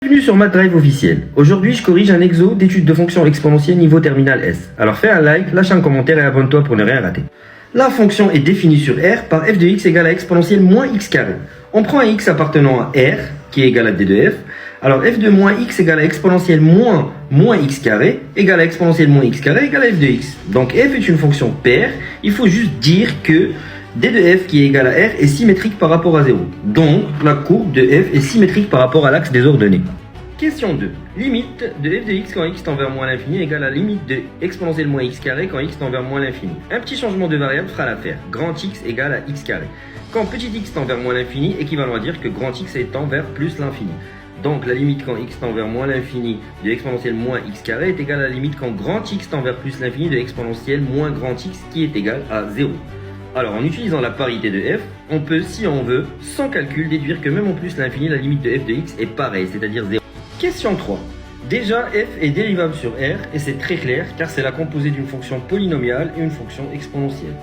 Bienvenue sur MathDrive officiel. Aujourd'hui, je corrige un exo d'études de fonctions exponentielles niveau terminal S. Alors fais un like, lâche un commentaire et abonne-toi pour ne rien rater. La fonction est définie sur R par f de x égale à exponentielle moins x carré. On prend un x appartenant à R, qui est égal à d de f. Alors f de moins x égale à exponentielle moins x carré égale à exponentielle moins x carré égale à f de x. Donc f est une fonction paire. Il faut juste dire que d de f qui est égal à r est symétrique par rapport à 0. Donc la courbe de f est symétrique par rapport à l'axe des ordonnées. Question 2. Limite de f de x quand x tend vers moins l'infini égale à limite de exponentielle moins x carré quand x tend vers moins l'infini. Un petit changement de variable fera l'affaire. Grand x égale à x carré. Quand petit x tend vers moins l'infini, équivalent à dire que grand x tend vers plus l'infini. Donc la limite quand x tend vers moins l'infini de exponentielle moins x carré est égale à la limite quand grand x tend vers plus l'infini de exponentielle moins grand x qui est égal à 0. Alors en utilisant la parité de f, on peut, si on veut, sans calcul, déduire que même en plus l'infini, la limite de f de x est pareille, c'est-à-dire 0. Question 3. Déjà, f est dérivable sur r, et c'est très clair, car c'est la composée d'une fonction polynomiale et une fonction exponentielle.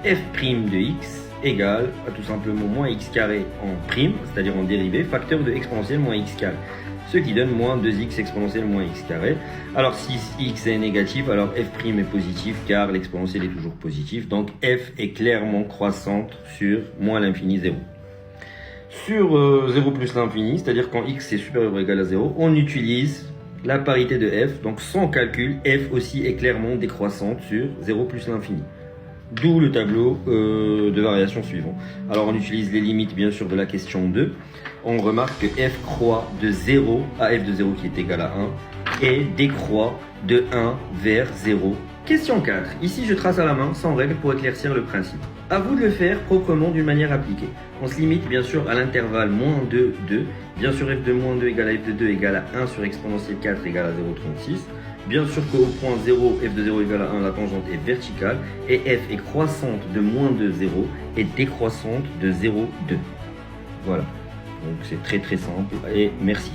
f' de x égale à tout simplement moins x carré en prime, c'est-à-dire en dérivée, facteur de exponentielle moins x carré. Ce qui donne moins 2x exponentielle moins x carré. Alors si x est négatif, alors f' est positif car l'exponentielle est toujours positif. Donc f est clairement croissante sur moins l'infini 0. Sur 0 plus l'infini, c'est-à-dire quand x est supérieur ou égal à 0, on utilise la parité de f. Donc sans calcul, f aussi est clairement décroissante sur 0 plus l'infini. D'où le tableau de variation suivant. Alors on utilise les limites bien sûr de la question 2. On remarque que f croît de 0 à f de 0 qui est égal à 1 et décroît de 1 vers 0. Question 4. Ici je trace à la main sans règle pour éclaircir le principe. À vous de le faire proprement d'une manière appliquée. On se limite bien sûr à l'intervalle moins 2, 2. Bien sûr f de moins 2 égale à f de 2 égale à 1 sur exponentielle 4 égale à 0,36. Bien sûr qu'au point 0, f de 0 égale à 1, la tangente est verticale et f est croissante de moins 2, 0 et décroissante de 0, 2. Voilà. Donc c'est très simple et merci.